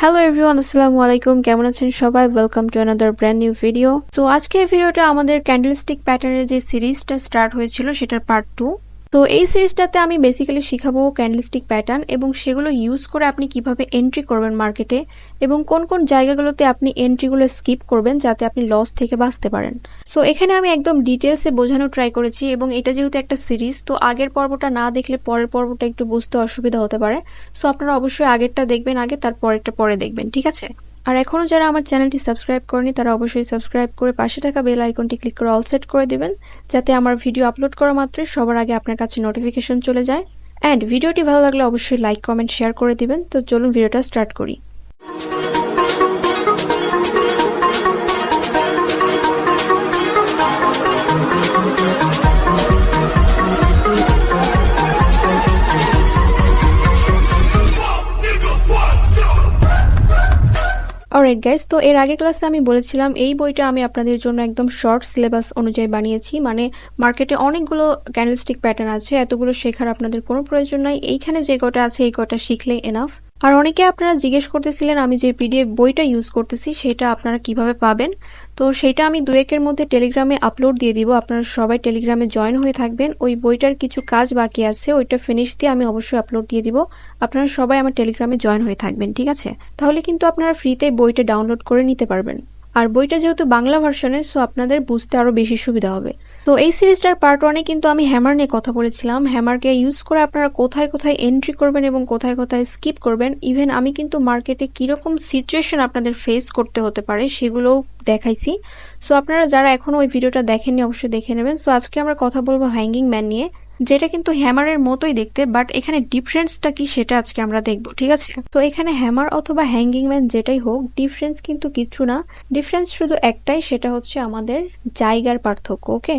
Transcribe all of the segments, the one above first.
Hello everyone, আসসালামু আলাইকুম। কেমন আছেন সবাই? Welcome to another brand new video. তো আজকের ভিডিওটা আমাদের ক্যান্ডেলস্টিক প্যাটার্নের যে সিরিজটা স্টার্ট হয়েছিল সেটার পার্ট 2। তো এই সিরিজটাতে আমি বেসিক্যালি শিখাবো ক্যান্ডেলস্টিক প্যাটার্ন এবং সেগুলো ইউজ করে আপনি কিভাবে এন্ট্রি করবেন মার্কেটে এবং কোন কোন জায়গাগুলোতে আপনি এন্ট্রিগুলো স্কিপ করবেন যাতে আপনি লস থেকে বাঁচতে পারেন। সো এখানে আমি একদম ডিটেলসে বোঝানো ট্রাই করেছি এবং এটা যেহেতু একটা সিরিজ, তো আগের পর্বটা না দেখলে পরের পর্বটা একটু বুঝতে অসুবিধা হতে পারে। সো আপনারা অবশ্যই আগেরটা দেখবেন আগে, তার পরেরটা পরে দেখবেন, ঠিক আছে? আর এখনও যারা আমার চ্যানেলটি সাবস্ক্রাইব করেনি তারা অবশ্যই সাবস্ক্রাইব করে পাশে থাকা বেল আইকনটি ক্লিক করে অল সেট করে দিবেন, যাতে আমার ভিডিও আপলোড করা মাত্রই সবার আগে আপনার কাছে নোটিফিকেশন চলে যায়। অ্যান্ড ভিডিওটি ভালো লাগলে অবশ্যই লাইক, কমেন্ট, শেয়ার করে দিবেন। তো চলুন ভিডিওটা স্টার্ট করি। অলরাইট গাইস, তো এর আগের ক্লাসে আমি বলেছিলাম এই বইটা আমি আপনাদের জন্য একদম শর্ট সিলেবাস অনুযায়ী বানিয়েছি। মানে মার্কেটে অনেকগুলো ক্যান্ডেলস্টিক প্যাটার্ন আছে, এতগুলো শেখার আপনাদের কোনো প্রয়োজন নাই। এইখানে যে কটা আছে এই কটা শিখলেই এনাফ। আর অনেকে আপনারা জিজ্ঞেস করতেছিলেন আমি যে পিডিএফ বইটা ইউজ করতেছি সেটা আপনারা কিভাবে পাবেন। তো সেটা আমি 2-1-এর মধ্যে টেলিগ্রামে আপলোড দিয়ে দিব, আপনারা সবাই টেলিগ্রামে জয়েন হয়ে থাকবেন। ওই বইটার কিছু কাজ বাকি আছে, ওইটা ফিনিশ দিয়ে আমি অবশ্যই আপলোড দিয়ে দিব। আপনারা সবাই আমার টেলিগ্রামে জয়েন হয়ে থাকবেন, ঠিক আছে? তাহলে কিন্তু আপনারা ফ্রিতে বইটা ডাউনলোড করে নিতে পারবেন। আর বইটা যেহেতু বাংলা ভার্সনে, সো আপনাদের বুঝতে আরো বেশি সুবিধা হবে। তো এই সিরিজটার পার্ট 1-এ কিন্তু আমি হ্যামার নিয়ে কথা বলেছিলাম। হ্যামারকে ইউজ করে আপনারা কোথায় কোথায় এন্ট্রি করবেন এবং কোথায় কোথায় স্কিপ করবেন। ইভেন আমি কিন্তু মার্কেটে কিরকম সিচুয়েশন আপনাদের ফেস করতে হতে পারে সেগুলোও দেখাইছি। সো আপনারা যারা এখনো ওই ভিডিওটা দেখেননি অবশ্যই দেখে নেবেন। সো আজকে আমরা কথা বলবো হ্যাঙ্গিং ম্যান নিয়ে, যেটা কিন্তু হ্যামারের মতোই দেখতে, বাট এখানে ডিফারেন্সটা কি সেটা আজকে আমরা দেখব, ঠিক আছে? তো এখানে হ্যামার অথবা হ্যাঙ্গিং ম্যান যেটাই হোক, ডিফারেন্স কিন্তু কিছু না। ডিফারেন্স শুধু একটাই, সেটা হচ্ছে আমাদের জায়গার পার্থক্য। ওকে,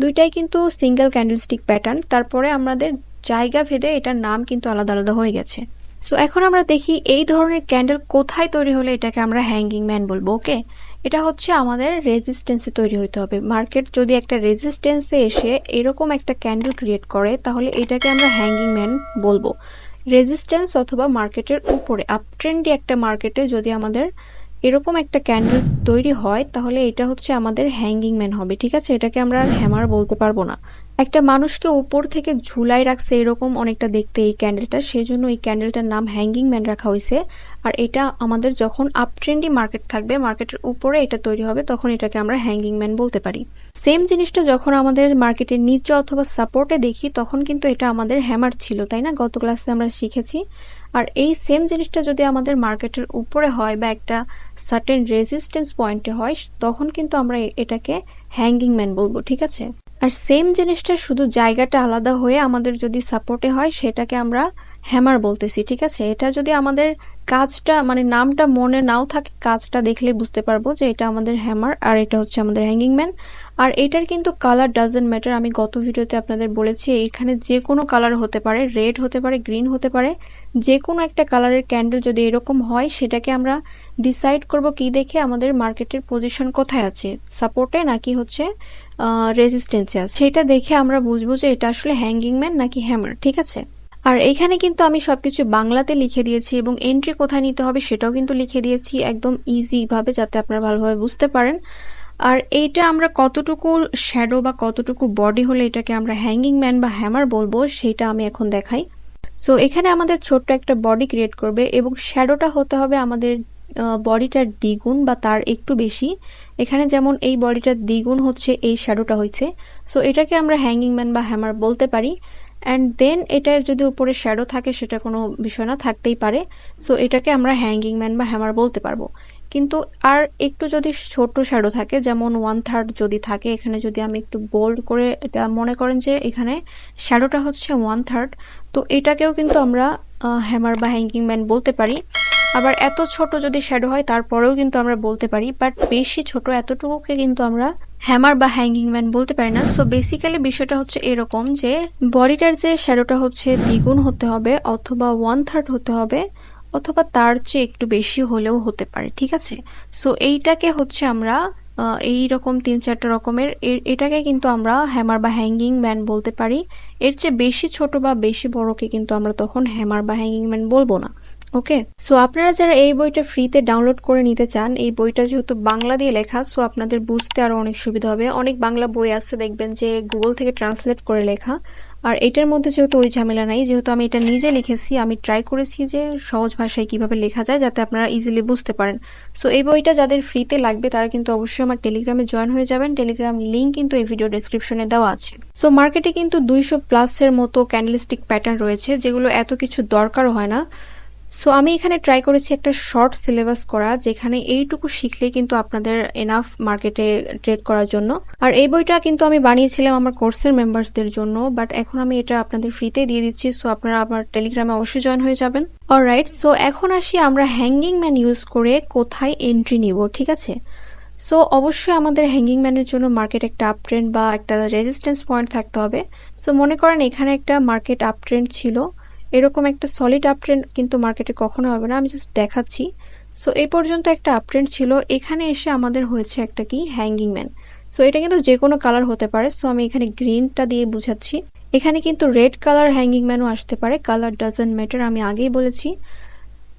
দুইটাই কিন্তু সিঙ্গেল ক্যান্ডেলস্টিক প্যাটার্ন, তারপরে আমাদের জায়গা ভেদে এটার নাম কিন্তু আলাদা আলাদা হয়ে গেছে। সো এখন আমরা দেখি এই ধরনের ক্যান্ডেল কোথায় তৈরি হলে এটাকে আমরা হ্যাঙ্গিং ম্যান বলবো। ওকে, এটা হচ্ছে আমাদের রেজিস্ট্যান্সে তৈরি হতে হবে। মার্কেট যদি একটা রেজিস্ট্যান্সে এসে এরকম একটা ক্যান্ডেল ক্রিয়েট করে তাহলে এটাকে আমরা হ্যাঙ্গিং ম্যান বলবো। রেজিস্ট্যান্স অথবা মার্কেটের উপরে আপট্রেন্ডি একটা মার্কেটে যদি আমাদের এরকম একটা ক্যান্ডেল তৈরি হয় তাহলে এটা হচ্ছে আমাদের হ্যাঙ্গিং ম্যান হবে, ঠিক আছে? এটাকে আমরা হ্যামার বলতে পারবো না। একটা মানুষকে উপর থেকে ঝুলাই রাখছে এরকম অনেকটা দেখতে এই ক্যান্ডেলটা, সেই জন্য এই ক্যান্ডেলটার নাম হ্যাঙ্গিং ম্যান রাখা হয়েছে। আর এটা আমাদের যখন আপট্রেন্ডি মার্কেট থাকবে, মার্কেটের উপরে এটা তৈরি হবে, তখন এটাকে আমরা হ্যাঙ্গিং ম্যান বলতে পারি। সেম জিনিসটা যখন আমাদের মার্কেটের নিচে অথবা সাপোর্টে দেখি তখন কিন্তু এটা আমাদের হ্যামার ছিল, তাই না? গত ক্লাসে আমরা শিখেছি। আর এই সেম জিনিসটা যদি আমাদের মার্কেটের উপরে হয় বা একটা সার্টেন রেজিস্ট্যান্স পয়েন্টে হয় তখন কিন্তু আমরা এটাকে হ্যাঙ্গিং ম্যান বলবো, ঠিক আছে? আর সেম জিনিসটা শুধু জায়গাটা আলাদা হয়ে আমাদের যদি সাপোর্টে হয় সেটাকে আমরা হ্যামার বলতেছি, ঠিক আছে? এটা যদি আমাদের কাজটা মানে নামটা মনে নাও থাকে, কাজটা দেখলে বুঝতে পারবো যে এটা আমাদের হ্যামার আর এটা হচ্ছে আমাদের হ্যাঙ্গিং ম্যান। আর এটার কিন্তু কালার ডাজেন্ট ম্যাটার। আমি গত ভিডিওতে আপনাদের বলেছি এখানে যে কোনো কালার হতে পারে, রেড হতে পারে, গ্রিন হতে পারে, যে কোনো একটা কালারের ক্যান্ডেল যদি এরকম হয় সেটাকে আমরা ডিসাইড করব কি দেখে আমাদের মার্কেটের পজিশন কোথায় আছে, সাপোর্টে নাকি হচ্ছে রেজিস্ট্যান্সে আছে, সেটা দেখে আমরা বুঝবো যে এটা আসলে হ্যাঙ্গিং ম্যান নাকি হ্যামার, ঠিক আছে? আর এখানে কিন্তু আমি সবকিছু বাংলাতে লিখে দিয়েছি এবং এন্ট্রি কোথায় নিতে হবে সেটাও কিন্তু লিখে দিয়েছি একদম ইজি ভাবে, যাতে আপনারা ভালোভাবে বুঝতে পারেন। আর এইটা আমরা কতটুকু শ্যাডো বা কতটুকু বডি হলে এটাকে আমরা হ্যাঙ্গিং ম্যান বা হ্যামার বলবো সেটা আমি এখন দেখাই। সো এখানে আমাদের ছোট্ট একটা বডি ক্রিয়েট করবে এবং শ্যাডোটা হতে হবে আমাদের বডিটার দ্বিগুণ বা তার একটু বেশি। এখানে যেমন এই বডিটার দ্বিগুণ হচ্ছে এই শ্যাডোটা হয়েছে, সো এটাকে আমরা হ্যাঙ্গিং ম্যান বা হ্যামার বলতে পারি। অ্যান্ড দেন এটার যদি উপরে শ্যাডো থাকে সেটা কোনো বিষয় না, থাকতেই পারে। সো এটাকে আমরা হ্যাঙ্গিং ম্যান বা হ্যামার বলতে পারবো। কিন্তু আর একটু যদি ছোট শ্যাডো থাকে, যেমন 1/3 যদি থাকে, এখানে যদি আমি একটু বোল্ড করে এটা মনে করেন যে এখানে শ্যাডোটা হচ্ছে 1/3, তো এটাকেও কিন্তু আমরা হ্যামার বা হ্যাঙ্গিং ম্যান বলতে পারি। আবার এত ছোট যদি শ্যাডো হয় তারপরেও কিন্তু আমরা বলতে পারি, বাট বেশি ছোট এতটুকুকে কিন্তু আমরা হ্যামার বা হ্যাঙ্গিং ম্যান বলতে পারি না। সো বেসিক্যালি বিষয়টা হচ্ছে এরকম যে বডিটার যে শ্যাডোটা হচ্ছে দ্বিগুণ হতে হবে অথবা 1/3 হতে হবে অথবা তার চেয়ে একটু বেশি হলেও হতে পারে, ঠিক আছে? সো এইটাকে হচ্ছে আমরা এই রকম 3-4টা রকমের এটাকে কিন্তু আমরা হ্যামার বা হ্যাঙ্গিং ম্যান বলতে পারি। এর চেয়ে বেশি ছোট বা বেশি বড়কে কিন্তু আমরা তখন হ্যামার বা হ্যাঙ্গিং ম্যান বলবো না। ওকে, সো আপনারা যারা এই বইটা ফ্রিতে ডাউনলোড করে নিতে চান, এই বইটা যেহেতু বাংলা দিয়ে লেখা, সো আপনাদের বুঝতে আরো অনেক সুবিধা হবে। অনেক বাংলা বই আছে দেখবেন যে গুগল থেকে ট্রান্সলেট করে লেখা, আর এটার মধ্যে যেহেতু ওই ঝামেলা নাই, যেহেতু আমি এটা নিজে লিখেছি, আমি ট্রাই করেছি যে সহজ ভাষায় কিভাবে লেখা যায় যাতে আপনারা ইজিলি বুঝতে পারেন। সো এই বইটা যাদের ফ্রিতে লাগবে তারা কিন্তু অবশ্যই আমার টেলিগ্রামে জয়েন হয়ে যাবেন। টেলিগ্রাম লিঙ্ক কিন্তু এই ভিডিও ডেসক্রিপশনে দেওয়া আছে। সো মার্কেটে কিন্তু 200+ মতো ক্যান্ডেলস্টিক প্যাটার্ন রয়েছে যেগুলো এত কিছু দরকারও হয় না। সো আমি এখানে ট্রাই করেছি একটা শর্ট সিলেবাস করা, যেখানে এইটুকু শিখলে কিন্তু আপনাদের এনাফ মার্কেটে ট্রেড করার জন্য। আর এই বইটা কিন্তু আমি বানিয়েছিলাম আমার কোর্সের মেম্বার্সদের জন্য, বাট এখন আমি এটা আপনাদের ফ্রিতে দিয়ে দিচ্ছি, সো আপনারা আমার টেলিগ্রামে অবশ্যই জয়েন হয়ে যাবেন। অলরাইট, সো এখন আসি আমরা হ্যাঙ্গিং ম্যান ইউজ করে কোথায় এন্ট্রি নিব, ঠিক আছে। সো অবশ্যই আমাদের হ্যাঙ্গিং ম্যানের জন্য মার্কেট একটা আপ ট্রেন্ড বা একটা রেজিস্ট্যান্স পয়েন্ট থাকতে হবে। সো মনে করেন এখানে একটা মার্কেট আপ ট্রেন্ড ছিল, এরকম একটা সলিড আপ ট্রেন্ড কিন্তু মার্কেটে কখনো হবে না, আমি জাস্ট দেখাচ্ছি। সো এই পর্যন্ত একটা আপ ট্রেন্ড ছিল, এখানে এসে আমাদের হয়েছে একটা কি হ্যাঙ্গিং ম্যান। সো এটা কিন্তু যে কোনো কালার হতে পারে, সো আমি এখানে গ্রিনটা দিয়ে বুঝাচ্ছি। এখানে কিন্তু রেড কালার হ্যাঙ্গিং ম্যানও আসতে পারে, কালার ডাজন্ট ম্যাটার, আমি আগেই বলেছি।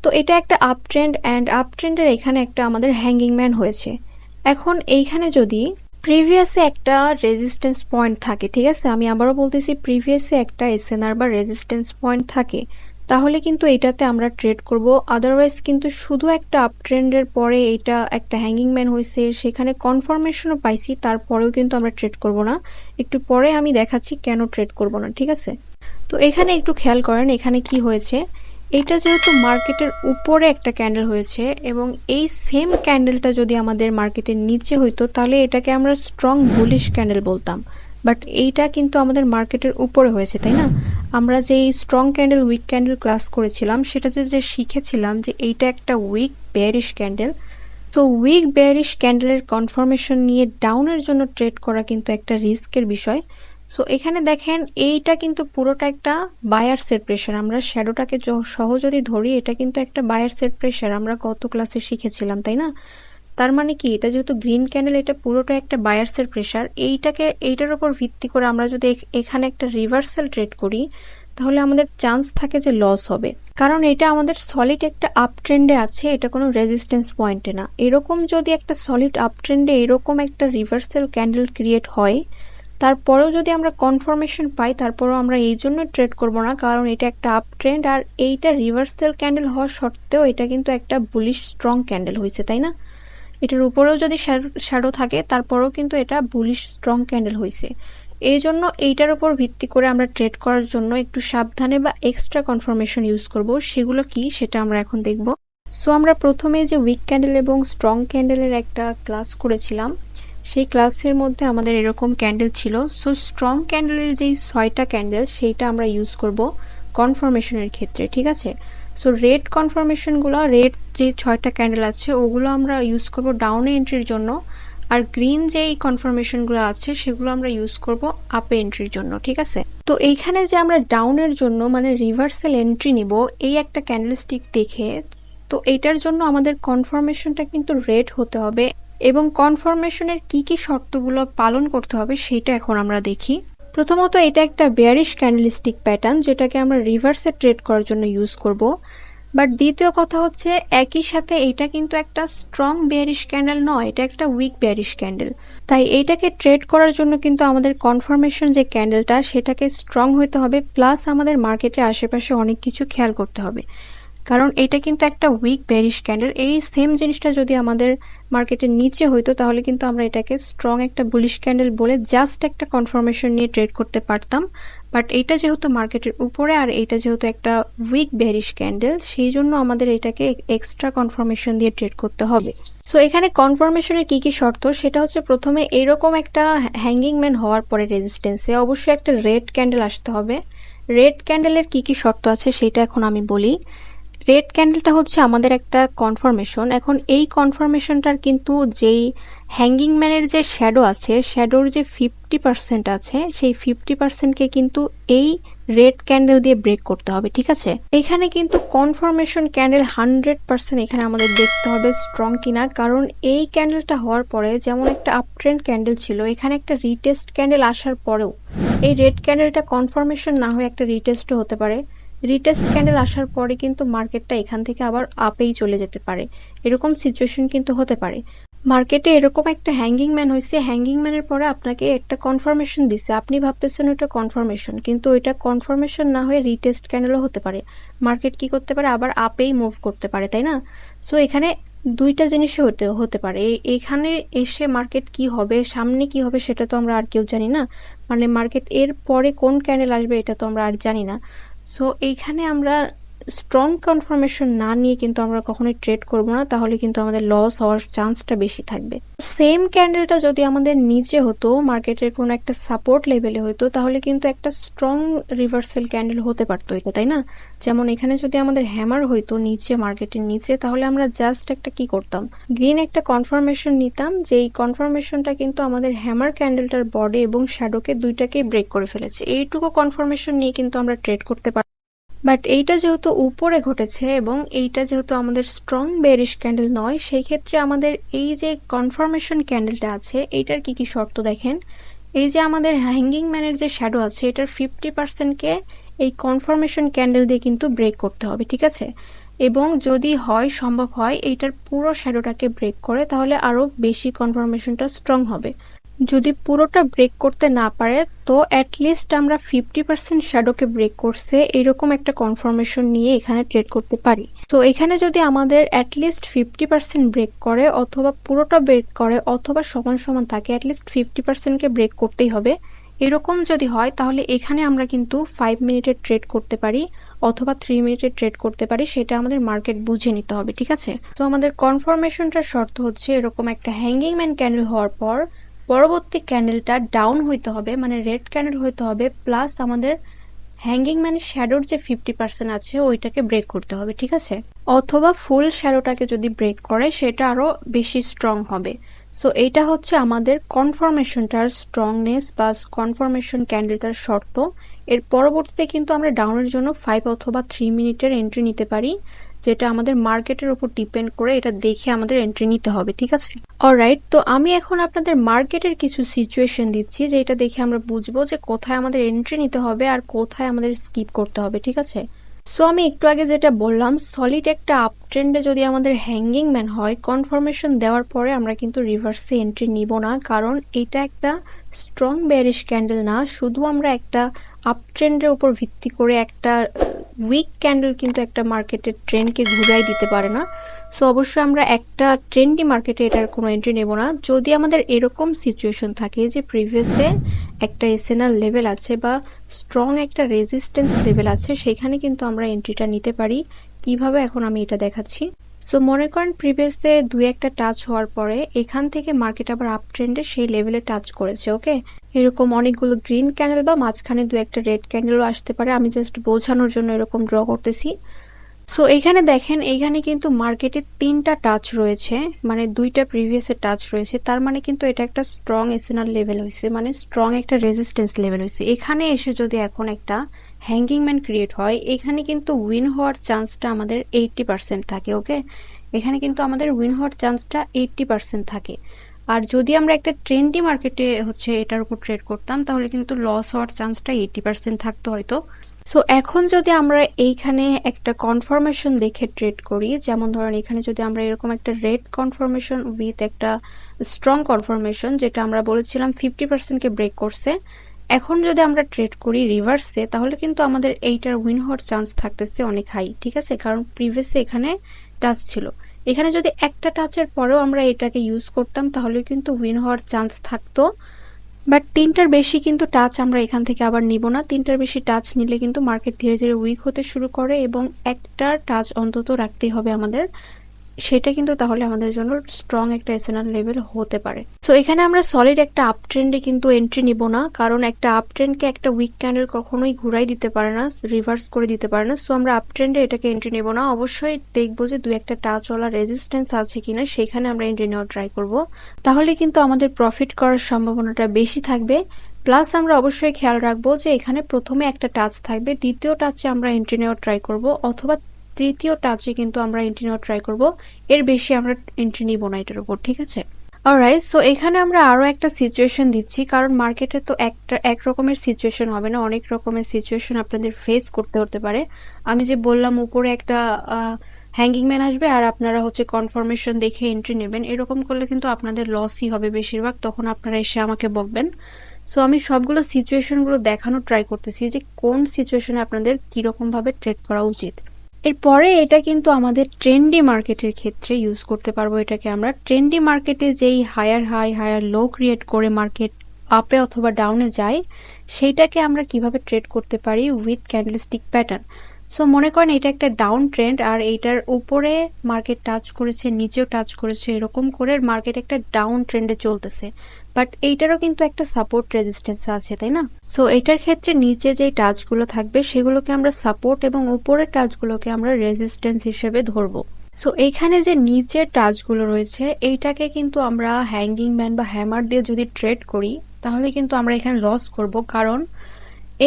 তো এটা একটা আপ ট্রেন্ড, অ্যান্ড আপ ট্রেন্ডের এখানে একটা আমাদের হ্যাঙ্গিং ম্যান হয়েছে। এখন এইখানে যদি প্রিভিয়াসে একটা রেজিস্ট্যান্স পয়েন্ট থাকে, ঠিক আছে, আমি আবারও বলতেছি, প্রিভিয়াসে একটা এসএনআর বা রেজিস্ট্যান্স পয়েন্ট থাকে, তাহলে কিন্তু এটাতে আমরা ট্রেড করব। আদারওয়াইজ কিন্তু শুধু একটা আপ ট্রেন্ডের পরে এটা একটা হ্যাঙ্গিং ম্যান হয়েছে, সেখানে কনফার্মেশনও পাইছি, তারপরেও কিন্তু আমরা ট্রেড করব না। একটু পরে আমি দেখাচ্ছি কেন ট্রেড করব না, ঠিক আছে। তো এখানে একটু খেয়াল করেন এখানে কি হয়েছে। এটা যেহেতু মার্কেটের উপরে একটা ক্যান্ডেল হয়েছে, এবং এই সেম ক্যান্ডেলটা যদি আমাদের মার্কেটের নিচে হইতো তাহলে এটাকে আমরা স্ট্রং বুলিশ ক্যান্ডেল বলতাম, বাট এইটা কিন্তু আমাদের মার্কেটের উপরে হয়েছে, তাই না। আমরা যে strong candle weak candle class করেছিলাম সেটাতে যে শিখেছিলাম যে এইটা একটা উইক বেয়ারিশ ক্যান্ডেল। তো উইক বেয়ারিশ ক্যান্ডেলের কনফার্মেশন নিয়ে ডাউনের জন্য ট্রেড করা কিন্তু একটা রিস্কের বিষয়। সো এখানে দেখেন এইটা কিন্তু পুরোটা একটা বায়ার্সের প্রেশার, আমরা শ্যাডোটাকে সহ যদি ধরি, এটা কিন্তু একটা বায়ার্সের প্রেশার, আমরা গত ক্লাসে শিখেছিলাম, তাই না। তার মানে কি, এটা যেহেতু গ্রিন ক্যান্ডেল, এটা পুরোটা একটা বায়ার্সের প্রেশার। এইটার উপর ভিত্তি করে আমরা যদি এখানে একটা রিভার্সাল ট্রেড করি, তাহলে আমাদের চান্স থাকে যে লস হবে, কারণ এটা আমাদের সলিড একটা আপ ট্রেন্ডে আছে, এটা কোনো রেজিস্ট্যান্স পয়েন্টে না। এরকম যদি একটা সলিড আপ ট্রেন্ডে এরকম একটা রিভার্সাল ক্যান্ডেল ক্রিয়েট হয়, তারপরেও যদি আমরা কনফার্মেশন পাই, তারপরেও আমরা এই জন্য ট্রেড করব না, কারণ এটা একটা আপ ট্রেন্ড, আর এইটা রিভার্সাল ক্যান্ডেল হওয়া সত্ত্বেও এটা কিন্তু একটা বুলিশ স্ট্রং ক্যান্ডেল হয়েছে, তাই না। এটার উপরেও যদি শ্যাডো থাকে, তারপরেও কিন্তু এটা বুলিশ স্ট্রং ক্যান্ডেল হয়েছে। এই জন্য এইটার উপর ভিত্তি করে আমরা ট্রেড করার জন্য একটু সাবধানে বা এক্সট্রা কনফার্মেশন ইউজ করব। সেগুলো কি সেটা আমরা এখন দেখব। সো আমরা প্রথমে যে উইক ক্যান্ডেল এবং স্ট্রং ক্যান্ডেলের একটা ক্লাস করেছিলাম, সেই ক্লাসের মধ্যে আমাদের এরকম ক্যান্ডেল ছিল। সো স্ট্রং ক্যান্ডেলের যেই 6টা ক্যান্ডেল সেইটা আমরা ইউজ করব কনফার্মেশনের ক্ষেত্রে, ঠিক আছে। সো রেড কনফার্মেশনগুলো, রেড যে 6টা ক্যান্ডেল আছে ওগুলো আমরা ইউজ করব ডাউনে এন্ট্রির জন্য, আর গ্রিন যেই কনফার্মেশনগুলো আছে সেগুলো আমরা ইউজ করব আপে এন্ট্রির জন্য, ঠিক আছে। তো এইখানে যে আমরা ডাউনের জন্য মানে রিভার্সাল এন্ট্রি নিব এই একটা ক্যান্ডেলস্টিক দেখে, তো এইটার জন্য আমাদের কনফার্মেশনটা কিন্তু রেড হতে হবে, এবং কনফার্মেশনের কি কি শর্তগুলো পালন করতে হবে সেটা এখন আমরা দেখি। প্রথমত, এটা একটা বেয়ারিশ ক্যান্ডেলস্টিক প্যাটার্ন, যেটাকে আমরা রিভার্সে ট্রেড করার জন্য ইউজ করব। বাট দ্বিতীয় কথা হচ্ছে, একই সাথে এটা কিন্তু একটা স্ট্রং বেয়ারিশ ক্যান্ডেল নয়, এটা একটা উইক বেয়ারিশ ক্যান্ডেল। তাই এইটাকে ট্রেড করার জন্য কিন্তু আমাদের কনফার্মেশন যে ক্যান্ডেলটা সেটাকে স্ট্রং হতে হবে, প্লাস আমাদের মার্কেটে আশেপাশে অনেক কিছু খেয়াল করতে হবে, কারণ এটা কিন্তু একটা উইক বেয়ারিশ ক্যান্ডেল। এই সেম জিনিসটা যদি আমাদের মার্কেটের নিচে হইতো তাহলে কিন্তু আমরা এটাকে স্ট্রং একটা বুলিশ ক্যান্ডেল বলে জাস্ট একটা কনফার্মেশন নিয়ে ট্রেড করতে পারতাম। বাট এটা যেহেতু মার্কেটের উপরে আর এটা যেহেতু একটা উইক বেয়ারিশ ক্যান্ডেল, সেই জন্য আমাদের এটাকে এক্সট্রা কনফার্মেশন দিয়ে ট্রেড করতে হবে। সো এখানে কনফার্মেশনের কি কি শর্ত সেটা হচ্ছে, প্রথমে এরকম একটা হ্যাঙ্গিং ম্যান হওয়ার পরে রেজিস্ট্যান্সে অবশ্যই একটা রেড ক্যান্ডেল আসতে হবে। রেড ক্যান্ডেলের কি কি শর্ত আছে সেটা এখন আমি বলি। রেড ক্যান্ডেলটা হচ্ছে আমাদের একটা কনফার্মেশন। এখন এই কনফার্মেশনটার কিন্তু যেই হ্যাঙ্গিং ম্যানের যে শ্যাডো আছে, শ্যাডোর যে 50% আছে, সেই 50%কে কিন্তু এই রেড ক্যান্ডেল দিয়ে ব্রেক করতে হবে, ঠিক আছে। এখানে কিন্তু কনফার্মেশন ক্যান্ডেল 100% এখানে আমাদের দেখতে হবে স্ট্রং কিনা, কারণ এই ক্যান্ডেলটা হওয়ার পরে যেমন একটা আপ ট্রেন্ড ক্যান্ডেল ছিল, এখানে একটা রিটেস্ট ক্যান্ডেল আসার পরেও এই রেড ক্যান্ডেলটা কনফার্মেশন না হয়ে একটা রিটেস্টও হতে পারে, রিটেস্ট ক্যান্ডেল আসার পরে কিন্তু মার্কেটটা এখান থেকে আবার আপেই চলে যেতে পারে, এরকম সিচুয়েশন কিন্তু হতে পারে। মার্কেটে এরকম একটা হ্যাঙ্গিং ম্যান হয়েছে, হ্যাঙ্গিং ম্যানের পরে আপনাকে একটা কনফার্মেশন দিছে, আপনি ভাবতেছেন ওইটা কনফার্মেশন, কিন্তু ওইটা কনফার্মেশন না হয়ে রিটেস্ট ক্যান্ডেলও হতে পারে। মার্কেট কি করতে পারে, আবার আপেই মুভ করতে পারে, তাই না? সো এখানে দুইটা জিনিসই হতে পারে। এখানে এসে মার্কেট কি হবে, সামনে কি হবে সেটা তো আমরা আর কেউ জানি না, মানে মার্কেট এর পরে কোন ক্যান্ডেল আসবে এটা তো আমরা আর জানি না। সো এইখানে আমরা স্ট্রং কনফার্মেশন না নিয়ে কিন্তু আমরা কখনোই ট্রেড করব না, তাহলে কিন্তু আমাদের লস হওয়ার চান্সটা বেশি থাকবে। সেম ক্যান্ডেলটা যদি আমাদের নিচে হতো, মার্কেটের কোনো একটা সাপোর্ট লেভেলে হতো, তাহলে কিন্তু একটা স্ট্রং রিভার্সাল ক্যান্ডেল হতে পারতো এটা, তাই না? যেমন এখানে যদি আমাদের হ্যামার হইতো নিচে, মার্কেটের নিচে, তাহলে আমরা জাস্ট একটা কি করতাম, গ্রিন একটা কনফার্মেশন নিতাম, যে এই কনফার্মেশনটা কিন্তু আমাদের হ্যামার ক্যান্ডেলটার বডি এবং শ্যাডোকে দুইটাকেই ব্রেক করে ফেলেছে। এইটুকু কনফার্মেশন নিয়ে কিন্তু আমরা ট্রেড করতে পারি। বাট এইটা যেহেতু উপরে ঘটেছে এবং এইটা যেহেতু আমাদের স্ট্রং বেয়ারিশ ক্যান্ডেল নয়, সেই ক্ষেত্রে আমাদের এই যে কনফার্মেশন ক্যান্ডেলটা আছে এইটার কি কি শর্ত দেখেন। এই যে আমাদের হ্যাঙ্গিং ম্যানের যে শ্যাডো আছে এটার 50%কে এই কনফার্মেশন ক্যান্ডেল দিয়ে কিন্তু ব্রেক করতে হবে, ঠিক আছে? এবং যদি হয়, সম্ভব হয় এইটার পুরো শ্যাডোটাকে ব্রেক করে, তাহলে আরও বেশি কনফার্মেশনটা স্ট্রং হবে। যদি পুরোটা ব্রেক করতে না পারে তো অ্যাটলিস্ট আমরা 50% শ্যাডোকে ব্রেক করছে এরকম একটা কনফার্মেশন নিয়ে এখানে ট্রেড করতে পারি। তো এখানে যদি আমাদের অ্যাটলিস্ট 50% ব্রেক করে, অথবা পুরোটা ব্রেক করে, অথবা সমান সমান থাকে, অ্যাটলিস্ট 50%কে ব্রেক করতেই হবে, এরকম যদি হয় তাহলে এখানে আমরা কিন্তু 5 মিনিটের ট্রেড করতে পারি অথবা 3 মিনিটের ট্রেড করতে পারি, সেটা আমাদের মার্কেট বুঝে নিতে হবে, ঠিক আছে? তো আমাদের কনফার্মেশনটার শর্ত হচ্ছে এরকম একটা হ্যাঙ্গিং ম্যান ক্যান্ডেল হওয়ার পর পরবর্তী ক্যান্ডেলটা ডাউন হইতে হবে, মানে রেড ক্যান্ডেল হইতে হবে, প্লাস আমাদের হ্যাঙ্গিং ম্যানের শ্যাডোর যে 50% আছে ওইটাকে ব্রেক করতে হবে, ঠিক আছে? অথবা ফুল শ্যাডোটাকে যদি ব্রেক করে সেটা আরো বেশি স্ট্রং হবে। সো এইটা হচ্ছে আমাদের কনফার্মেশনটার স্ট্রংনেস বা কনফার্মেশন ক্যান্ডেলটার শর্ত। এর পরবর্তীতে কিন্তু আমরা ডাউনের জন্য 5 অথবা 3 মিনিটের এন্ট্রি নিতে পারি, যেটা আমাদের মার্কেটের উপর ডিপেন্ড করে, এটা দেখে আমাদের এন্ট্রি নিতে হবে, ঠিক আছে? অলরাইট, তো আমি এখন আপনাদের মার্কেটের কিছু সিচুয়েশন দিচ্ছি, যে এটা দেখে আমরা বুঝবো যে কোথায় আমাদের এন্ট্রি নিতে হবে আর কোথায় আমাদের স্কিপ করতে হবে, ঠিক আছে? সো আমি একটু আগে যেটা বললাম, সলিড একটা আপ ট্রেন্ডে যদি আমাদের হ্যাঙ্গিং ম্যান হয়, কনফার্মেশন দেওয়ার পরে আমরা কিন্তু রিভার্সে এন্ট্রি নিব না, কারণ এটা একটা স্ট্রং বেয়ারিশ ক্যান্ডেল না। শুধু আমরা একটা আপ ট্রেন্ডের উপর ভিত্তি করে একটা উইক ক্যান্ডেল কিন্তু একটা মার্কেটের ট্রেন্ডকে ঘুরাই দিতে পারে না। সো অবশ্যই আমরা একটা ট্রেন্ডি মার্কেটে এটার কোনো এন্ট্রি নেব না। যদি আমাদের এরকম সিচুয়েশন থাকে যে প্রিভিয়াসে একটা এসএনআর লেভেল আছে বা স্ট্রং একটা রেজিস্ট্যান্স লেভেল আছে, সেখানে কিন্তু আমরা এন্ট্রিটা নিতে পারি। কিভাবে, এখন আমি এটা দেখাচ্ছি। সো মনে করেন প্রিভিয়াসে দুই একটা টাচ হওয়ার পরে এখান থেকে মার্কেট আবার আপ ট্রেন্ডে সেই লেভেলে টাচ করেছে, ওকে? এরকম অনেকগুলো গ্রিন ক্যান্ডেল বা মাঝখানে দু একটা রেড ক্যান্ডেলও আসতে পারে, আমি জাস্ট বোঝানোর জন্য এরকম ড্র করতেছি। সো এখানে দেখেন, এইখানে কিন্তু মার্কেটে 3টা টাচ রয়েছে, মানে দুইটা প্রিভিয়াসে টাচ রয়েছে, তার মানে কিন্তু এটা একটা স্ট্রং এসএনআর লেভেল হয়েছে, মানে স্ট্রং একটা রেজিস্ট্যান্স লেভেল হয়েছে। এখানে এসে যদি এখন একটা হ্যাঙ্গিং ম্যান ক্রিয়েট হয়, এখানে কিন্তু উইন হওয়ার চান্সটা আমাদের 80% থাকে, ওকে? এখানে কিন্তু আমাদের উইন হওয়ার চান্সটা 80% থাকে। আর যদি আমরা একটা ট্রেন্ডি মার্কেটে হচ্ছে এটার উপর ট্রেড করতাম, তাহলে কিন্তু লস হওয়ার চান্সটা 80% থাকতো হয়তো। সো এখন যদি আমরা এইখানে একটা কনফার্মেশন দেখে ট্রেড করি, যেমন ধরেন এখানে যদি আমরা এরকম একটা রেড কনফার্মেশন উইথ একটা স্ট্রং কনফার্মেশন, যেটা আমরা বলেছিলাম 50%কে ব্রেক করছে, এখন যদি আমরা ট্রেড করি রিভার্সে, তাহলে কিন্তু আমাদের এইটার উইন হওয়ার চান্স থাকতেছে অনেক হাই, ঠিক আছে? কারণ প্রিভিয়াসে এখানে টাচ ছিল। এখানে যদি একটা টাচের পরেও আমরা এটাকে ইউজ করতাম, তাহলে কিন্তু উইন হওয়ার চান্স থাকতো। বাট 3টার বেশি কিন্তু টাচ আমরা এখান থেকে আবার নিব না। 3টার বেশি টাচ নিলে কিন্তু মার্কেট ধীরে ধীরে উইক হতে শুরু করে, এবং একটা টাচ অন্তত রাখতেই হবে আমাদের, সেটা কিন্তু তাহলে আমাদের জন্য স্ট্রং একটা এসএনআর লেভেল হতে পারে। সো এখানে আমরা সলিড একটা আপ ট্রেন্ডে কিন্তু এন্ট্রি নিব না, কারণ একটা আপ ট্রেন্ডকে একটা উইক ক্যান্ডেল কখনোই ঘুরাই দিতে পারে না, রিভার্স করে দিতে পারে না। সো আমরা আপ ট্রেন্ডে এটাকে এন্ট্রি নেব না, অবশ্যই দেখবো যে দু একটা টাচওয়ালা রেজিস্ট্যান্স আছে কিনা, সেখানে আমরা এন্ট্রি নেওয়ার ট্রাই করব, তাহলে কিন্তু আমাদের প্রফিট করার সম্ভাবনাটা বেশি থাকবে। প্লাস আমরা অবশ্যই খেয়াল রাখবো যে এখানে প্রথমে একটা টাচ থাকবে, দ্বিতীয় টাচে আমরা এন্ট্রি নেওয়ার ট্রাই করব, অথবা তৃতীয় টাচে কিন্তু আমরা এন্ট্রি নেওয়ার ট্রাই করব, এর বেশি আমরা এন্ট্রি নিব না এটার উপর, ঠিক আছে? অলরাইট, সো এখানে আমরা আরো একটা সিচুয়েশন দিচ্ছি, কারণ মার্কেটে তো একটা এক রকমের সিচুয়েশন হবে না, অনেক রকমের সিচুয়েশন আপনাদের ফেস করতে হতে পারে। আমি যে বললাম উপরে একটা হ্যাঙ্গিং ম্যান আসবে আর আপনারা হচ্ছে কনফার্মেশন দেখে এন্ট্রি নেবেন, এরকম করলে কিন্তু আপনাদের লসই হবে বেশিরভাগ, তখন আপনারা এসে আমাকে বকবেন। সো আমি সবগুলো সিচুয়েশনগুলো দেখানোর ট্রাই করতেছি যে কোন সিচুয়েশনে আপনাদের কীরকম ভাবে ট্রেড করা উচিত। এরপরে এটা কিন্তু আমাদের ট্রেন্ডি মার্কেটের ক্ষেত্রে ইউজ করতে পারবো। এটাকে আমরা ট্রেন্ডি মার্কেটে যেই higher high higher low create করে মার্কেট আপে অথবা ডাউনে যায়, সেইটাকে আমরা কিভাবে ট্রেড করতে পারি উইথ ক্যান্ডেলস্টিক প্যাটার্ন। সো মনে করেন এটা একটা ডাউন ট্রেন্ড আর এইটার উপরে মার্কেট টাচ করেছে, নিচেও টাচ করেছে, এরকম করে মার্কেট একটা ডাউন ট্রেন্ডে চলতেছে, বাট এইটারও কিন্তু একটা সাপোর্ট রেজিস্ট্যান্স আছে, তাই না? সো এটার ক্ষেত্রে নিচে যে টাচগুলো থাকবে সেগুলোকে আমরা সাপোর্ট এবং উপরের টাচগুলোকে আমরা রেজিস্ট্যান্স হিসেবে ধরবো। সো এইখানে যে নিচের টাচগুলো রয়েছে এইটাকে কিন্তু আমরা হ্যাঙ্গিং ম্যান বা হ্যামার দিয়ে যদি ট্রেড করি তাহলে কিন্তু আমরা এখানে লস করব, কারণ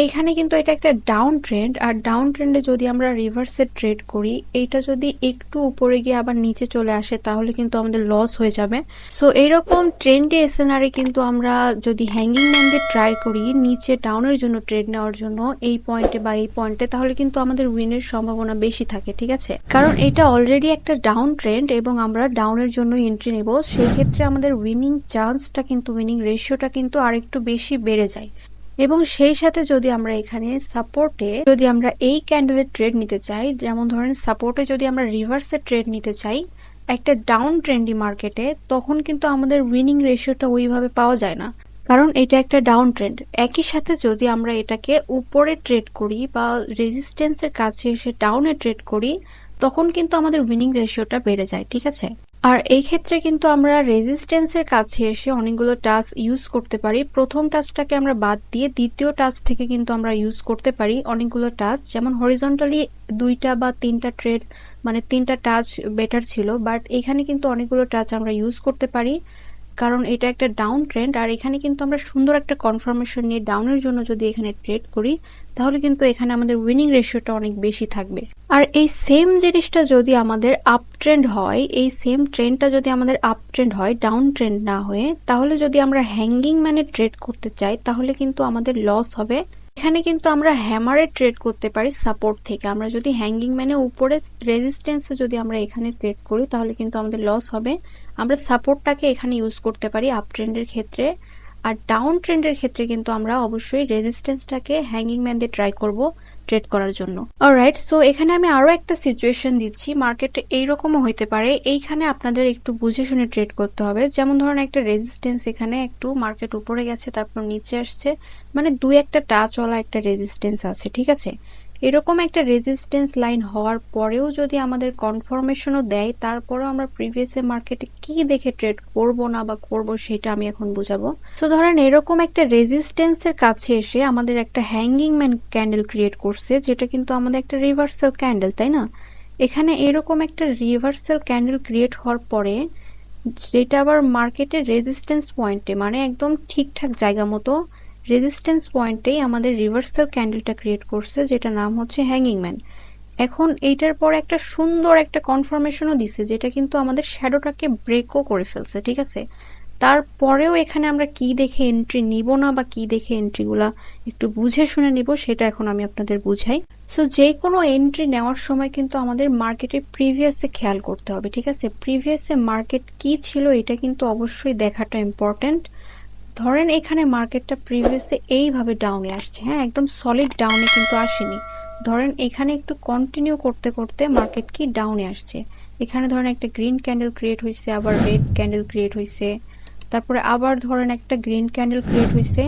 এইখানে কিন্তু এটা একটা ডাউন ট্রেন্ড, আর ডাউন ট্রেন্ডে যদি আমরা রিভার্সে ট্রেড করি, এইটা যদি একটু উপরে গিয়ে আবার নিচে চলে আসে তাহলে কিন্তু আমাদের লস হয়ে যাবে। সো এইরকম ট্রেন্ডে এসএনআরে কিন্তু আমরা যদি হ্যাঙ্গিং ম্যান দিয়ে ট্রাই করি নিচে ডাউনের জন্য ট্রেড নেওয়ার জন্য এই পয়েন্টে বা এই পয়েন্টে, তাহলে কিন্তু আমাদের উইনের সম্ভাবনা বেশি থাকে, ঠিক আছে? কারণ এটা অলরেডি একটা ডাউন ট্রেন্ড এবং আমরা ডাউনের জন্য এন্ট্রি নেব, সেই ক্ষেত্রে আমাদের উইনিং চান্সটা কিন্তু উইনিং রেশিওটা কিন্তু আরেকটু বেশি বেড়ে যায়। এবং সেই সাথে যদি আমরা এখানে সাপোর্টে যদি আমরা এই ক্যান্ডেলের ট্রেড নিতে চাই, যেমন ধরেন সাপোর্টে যদি আমরা রিভার্সে ট্রেড নিতে চাই একটা ডাউন ট্রেন্ডি মার্কেটে, তখন কিন্তু আমাদের উইনিং রেশিওটা ওইভাবে পাওয়া যায় না, কারণ এটা একটা ডাউন ট্রেন্ড। একই সাথে যদি আমরা এটাকে উপরে ট্রেড করি বা রেজিস্ট্যান্সের কাছে এসে ডাউনে ট্রেড করি তখন কিন্তু আমাদের উইনিং রেশিওটা বেড়ে যায়, ঠিক আছে? আর এই ক্ষেত্রে কিন্তু আমরা রেজিস্ট্যান্সের কাছে এসে অনেকগুলো টাচ ইউজ করতে পারি। প্রথম টাচটাকে আমরা বাদ দিয়ে দ্বিতীয় টাচ থেকে কিন্তু আমরা ইউজ করতে পারি অনেকগুলো টাচ, যেমন হরিজন্টালি 2টা বা 3টা ট্রেড মানে 3টা টাচ বেটার ছিল, বাট এখানে কিন্তু অনেকগুলো টাচ আমরা ইউজ করতে পারি, কারণ এটা একটা ডাউন ট্রেন্ড। আর এখানে কিন্তু আমরা সুন্দর একটা কনফার্মেশন নিয়ে ডাউনের জন্য যদি এখানে ট্রেড করি তাহলে কিন্তু এখানে আমাদের উইনিং রেশিওটা অনেক বেশি থাকবে। আর এই সেম জিনিসটা যদি আমাদের আপ ট্রেন্ড হয়, এই সেম ট্রেন্ডটা যদি আমাদের আপ ট্রেন্ড হয় ডাউন ট্রেন্ড না হয়ে, তাহলে যদি আমরা হ্যাঙ্গিং ম্যানে ট্রেড করতে চাই তাহলে কিন্তু আমাদের লস হবে। এখানে কিন্তু আমরা হ্যামারে ট্রেড করতে পারি সাপোর্ট থেকে। আমরা যদি হ্যাঙ্গিং ম্যানে উপরে রেজিস্ট্যান্সে যদি আমরা এখানে ট্রেড করি তাহলে কিন্তু আমাদের লস হবে। আমরা সাপোর্টটাকে এখানে ইউজ করতে পারি আপ ট্রেন্ডের ক্ষেত্রে, আর ডাউন ট্রেন্ডের ক্ষেত্রে কিন্তু আমরা অবশ্যই রেজিস্ট্যান্সটাকে হ্যাঙ্গিং ম্যান দিয়ে ট্রাই করব ট্রেড করার জন্য। অলরাইট, সো এখানে আমি আরো একটা সিচুয়েশন দিচ্ছি, মার্কেটে এইরকমও হইতে পারে। এইখানে আপনাদের একটু বুঝে শুনে ট্রেড করতে হবে। যেমন ধরুন একটা রেজিস্ট্যান্স এখানে একটু মার্কেট উপরে গেছে তারপর নিচে আসছে, মানে দুই একটা টাচওয়ালা একটা রেজিস্ট্যান্স আছে, ঠিক আছে? এরকম একটা রেজিস্ট্যান্স লাইন হওয়ার পরেও যদি আমাদের কনফার্মেশনও দেয় তারপরেও আমরা প্রিভিয়াস মার্কেটে কি দেখে ট্রেড করব না বা করব সেটা আমি এখন বুঝাবো। সো ধরেন এরকম একটা রেজিস্ট্যান্সের কাছে এসে আমাদের একটা হ্যাঙ্গিং ম্যান ক্যান্ডেল ক্রিয়েট করছে, যেটা কিন্তু আমাদের একটা রিভার্সাল ক্যান্ডেল, তাই না? এখানে এরকম একটা রিভার্সাল ক্যান্ডেল ক্রিয়েট হওয়ার পরে যেটা আবার মার্কেটের রেজিস্ট্যান্স পয়েন্টে মানে একদম ঠিকঠাক জায়গা মতো রেজিস্ট্যান্স পয়েন্টেই আমাদের রিভার্সাল ক্যান্ডেলটা ক্রিয়েট করছে, যেটা নাম হচ্ছে হ্যাঙ্গিং ম্যান। এখন এইটার পর একটা সুন্দর একটা কনফার্মেশনও দিছে, যেটা কিন্তু আমাদের শ্যাডোটাকে ব্রেকও করে ফেলছে, ঠিক আছে? তারপরেও এখানে আমরা কি দেখে এন্ট্রি নিব না বা কি দেখে এন্ট্রিগুলা একটু বুঝে শুনে নিব সেটা এখন আমি আপনাদের বুঝাই। সো যে কোনো এন্ট্রি নেওয়ার সময় কিন্তু আমাদের মার্কেটের প্রিভিয়াসে খেয়াল করতে হবে, ঠিক আছে? প্রিভিয়াসে মার্কেট কি ছিল এটা কিন্তু অবশ্যই দেখাটা ইম্পর্টেন্ট। ধরেন এখানে মার্কেটটা প্রিভিয়াসে এইভাবে ডাউনে আসছে, হ্যাঁ একদম সলিড ডাউনে কিন্তু আসেনি। ধরেন এখানে একটু কন্টিনিউ করতে করতে মার্কেট কি ডাউনে আসছে, এখানে ধরেন একটা গ্রিন ক্যান্ডেল ক্রিয়েট হয়েছে, আবার রেড ক্যান্ডেল ক্রিয়েট হয়েছে, তারপরে আবার ধরেন একটা গ্রিন ক্যান্ডেল ক্রিয়েট হয়েছে।